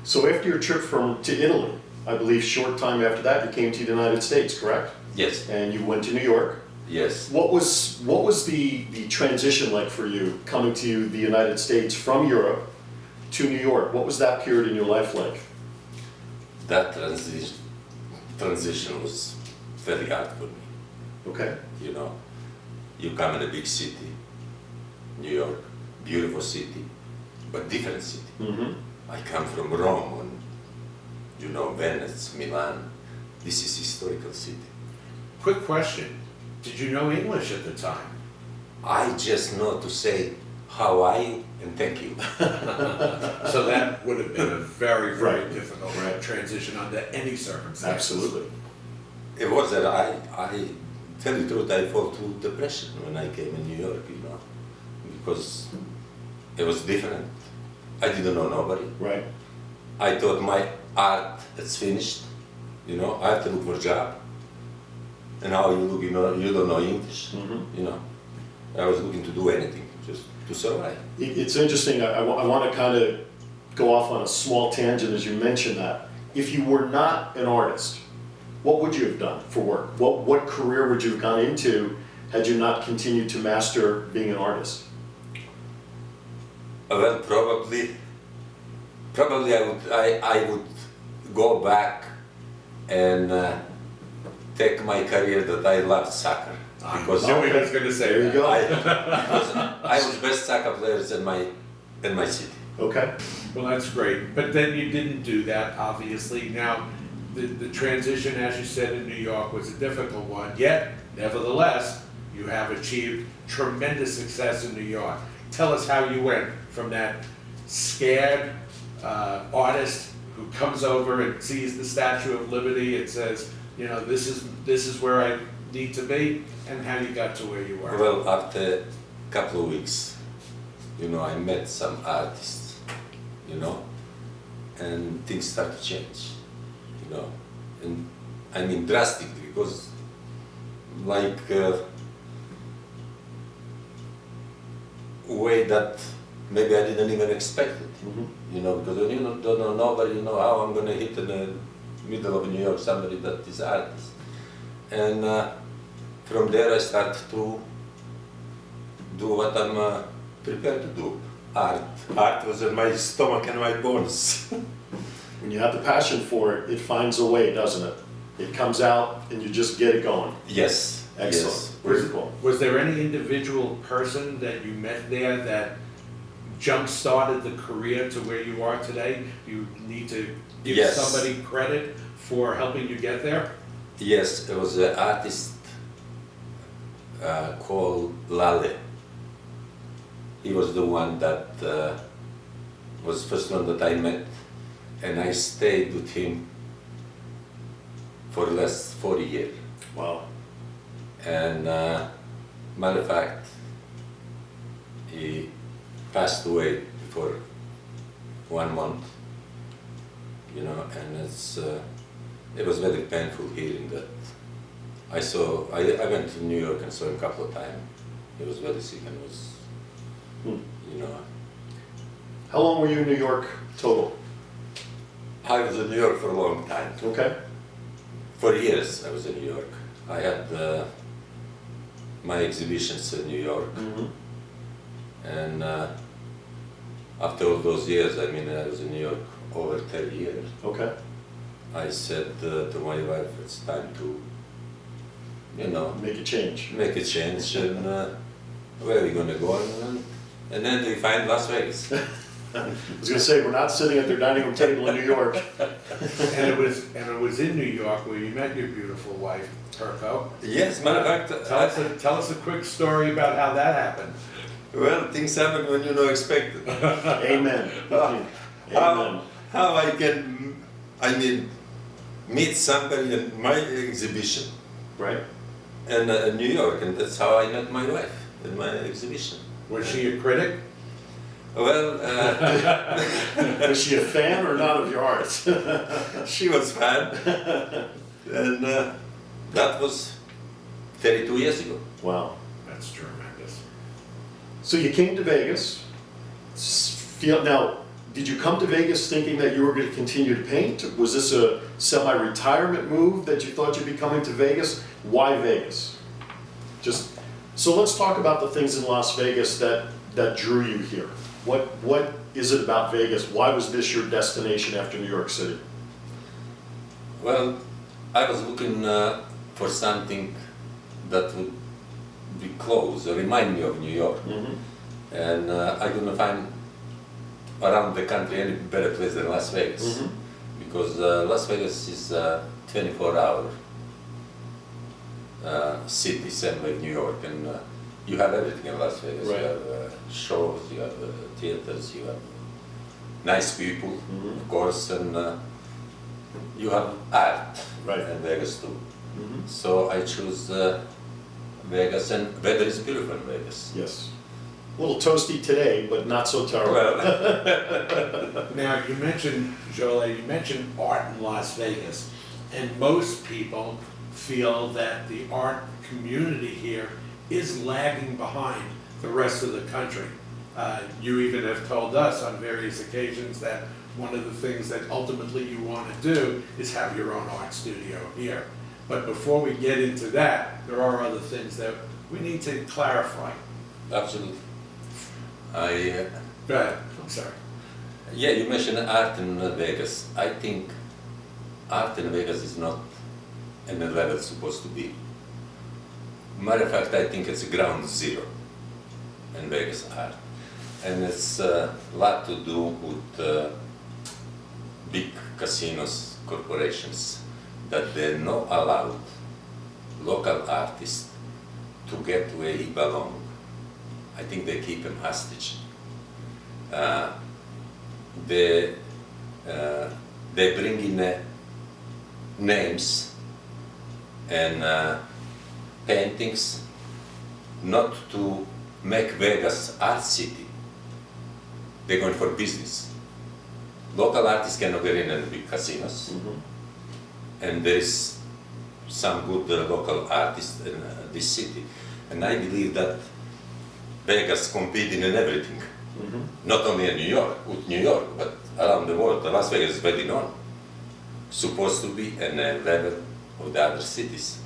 So after your trip to Italy, I believe short time after that, you came to the United States, correct? Yes, And you went to New York. yes. What was the transition like for you coming to the United States from Europe to New York? What was that period in your life like? That transition was very hard for me. Okay. You know, you come in a big city, New York, beautiful city, but different city. Mm-hmm. I come from Rome, and you know, Venice, Milan. This is historical city. Quick question. Did you know English at the time? I just know to say how are you and thank you. So that would have been a very, very Right. difficult Right. transition under any circumstances. Absolutely. It was that I tell you the truth, I fall to depression when I came in New York, you know, because it was different. I didn't know nobody. Right. I thought my art is finished, you know, I have to look for a job. And how you look, you know, you don't know English, Mm-hmm. you know. I was looking to do anything, just to survive. It's interesting. I want to kind of go off on a small tangent as you mentioned that. If you were not an artist, what would you have done for work? What career would you have gone into had you not continued to master being an artist? Well, probably I would go back and take my career that I loved soccer. Because I knew he was going to say There you that. go. because I was best soccer players in my city. Okay. Well, that's great. But then you didn't do that, obviously. Now, the transition, as you said, in New York was a difficult one. Yet, nevertheless, you have achieved tremendous success in New York. Tell us how you went from that scared artist who comes over and sees the Statue of Liberty and says, you know, this is where I need to be, and how you got to where you were. Well, after a couple of weeks, you know, I met some artists, you know, and things start to change, you know, and I mean drastically, because like way that maybe I didn't even expect it, Mm-hmm. you know, because when you don't know nobody, you know how I'm gonna hit in the middle of New York somebody that is artist, and from there I start to do what I'm prepared to do. Art was in my stomach and my bones. When you have the passion for it, it finds a way, doesn't it? It comes out and you just get it going. Yes. Excellent. Yes. Very cool. Was there any individual person that you met there that jump-started the career to where you are today? You need to give Yes. somebody credit for helping you get there? Yes, it was an artist called Lale. He was the one that was the first one that I met, and I stayed with him for the last 40 years. Wow. And matter of fact, he passed away before 1 month, you know, and it was very painful hearing that. I went to New York and saw him a couple of times. He was very sick and was, you know. How long were you in New York total? I was in New York for a long time. Okay. For years I was in New York. I had my exhibitions in New York. Mm-hmm. And after all those years, I mean, I was in New York over 30 years. Okay. I said to my wife, it's time to, you know, Make a change. make a change, and where are we gonna go? And then we find Las Vegas. I was going to say, we're not sitting at their dining room table in New York. And it was in New York where you met your beautiful wife, Turco. Yes, matter of fact, Tell us a quick story about how that happened. well, things happen when you don't expect it. Amen. Amen. How I can, I mean, meet somebody in my exhibition Right? in New York, and that's how I met my wife in my exhibition. Was she a critic? Well, Was she a fan or not of your art? she was fan, and that was 32 years ago. Wow. That's tremendous. So you came to Vegas. Now, did you come to Vegas thinking that you were going to continue to paint? Was this a semi-retirement move that you thought you'd be coming to Vegas? Why Vegas? So let's talk about the things in Las Vegas that drew you here. What is it about Vegas? Why was this your destination after New York City? Well, I was looking for something that would be close or remind me of New York. Mm-hmm. And I couldn't find around the country any better place than Las Vegas. Mm-hmm. Because Las Vegas is a 24-hour city, same like New York, and you have everything in Las Vegas. Right. You have shows, you have theaters, you have nice people, Mm-hmm. of course, and you have art Right. in Vegas too. Mm-hmm. So I choose Vegas, and weather is beautiful in Vegas. Yes. A little toasty today, but not so terrible. Well, Now, you mentioned, Jole, you mentioned art in Las Vegas, and most people feel that the art community here is lagging behind the rest of the country. You even have told us on various occasions that one of the things that ultimately you want to do is have your own art studio here. But before we get into that, there are other things that we need to clarify. absolutely. Go ahead, I'm sorry. Yeah, you mentioned art in Vegas. I think art in Vegas is not in the level it's supposed to be. Matter of fact, I think it's ground zero in Vegas art. And it's a lot to do with big casinos, corporations, that they're not allowed local artists to get where he belongs. I think they keep him hostage. They bring in names and paintings not to make Vegas art city. They're going for business. Local artists cannot get in big casinos, Mm-hmm. and there is some good local artists in this city. And I believe that Vegas competing in everything, Mm-hmm. not only in New York, with New York, but around the world. Las Vegas is very known, supposed to be in a level of the other cities.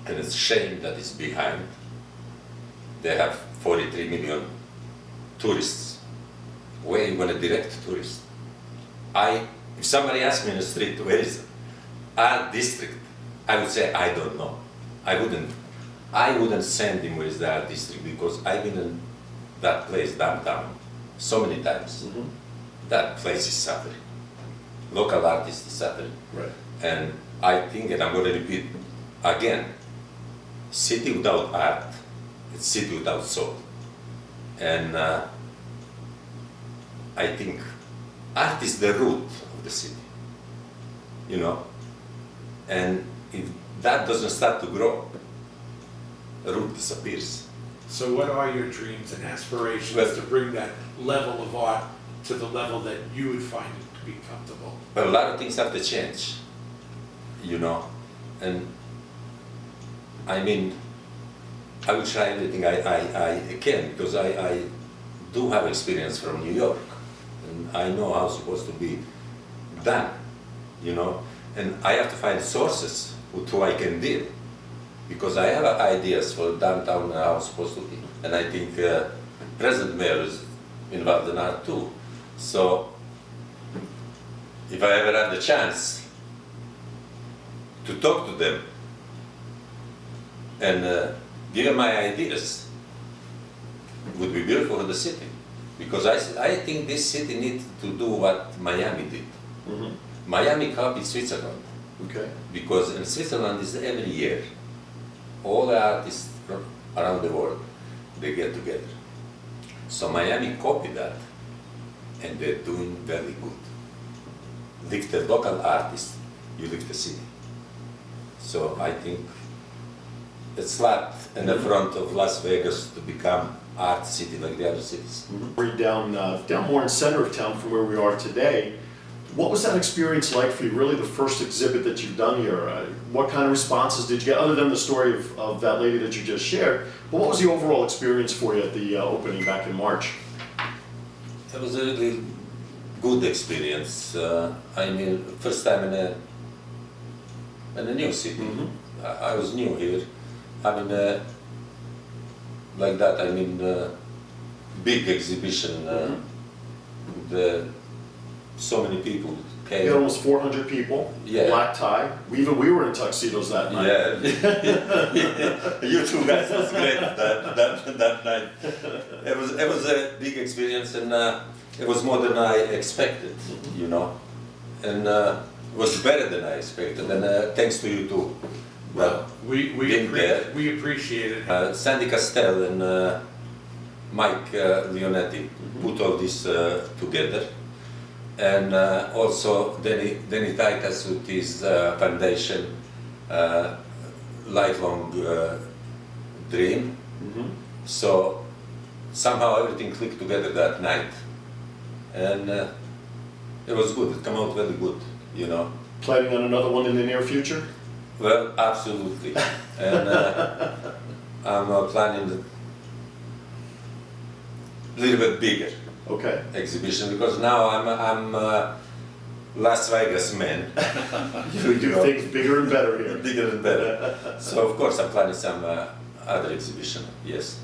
And it's a shame that it's behind. They have 43 million tourists. Where are you going to direct tourists? If somebody asked me in the street, where is art district? I would say, I don't know. I wouldn't send him where is the art district, because I've been in that place downtown so many times. Mm-hmm. That place is suffering. Local artists is suffering. Right. And I think, and I'm going to repeat again, city without art, it's city without soul. And I think art is the root of the city, you know? And if that doesn't start to grow, the root disappears. So what are your dreams and aspirations Well- to bring that level of art to the level that you would find it to be comfortable? But a lot of things have to change, you know? And I mean, I will try everything I can, because I do have experience from New York, and I know how it's supposed to be done, you know? And I have to find sources with who I can deal, because I have ideas for downtown how it's supposed to be. And I think present mayor is involved in art too. So if I ever have the chance to talk to them and give them my ideas, it would be beautiful for the city. Because I think this city needs to do what Miami did. Mm-hmm. Miami copied Switzerland, Okay. because in Switzerland is every year, all the artists from around the world, they get together. So Miami copied that, and they're doing very good. Lift the local artists, you lift the city. So I think it's not in the front of Las Vegas to become art city like the other cities. We're down more in center of town from where we are today. What was that experience like for you? Really, the first exhibit that you've done here. What kind of responses did you get, other than the story of that lady that you just shared? But what was the overall experience for you at the opening back in March? It was a really good experience. I mean, first time in a new city. I was new here. I mean, like that. I mean, big exhibition. So many people You came. had almost 400 people, Yeah. black tie. We were in tuxedos that night. Yeah, you two guys was great that night. It was a big experience, and it was more than I expected, you know, and it was better than I expected. And thanks to you too. Well, we Being there. appreciate it. Sandy Castell and Mike Leonetti put all this together, and also Denny Taikas with his foundation, Lifelong Dream. So somehow everything clicked together that night, and it was good. It came out very good, you know. Planning on another one in the near future? Well, absolutely, and I'm planning a little bit bigger Okay. exhibition because now I'm Las Vegas man. We do know. things bigger and better here. Bigger and better. So of course I'm planning some other exhibition. Yes.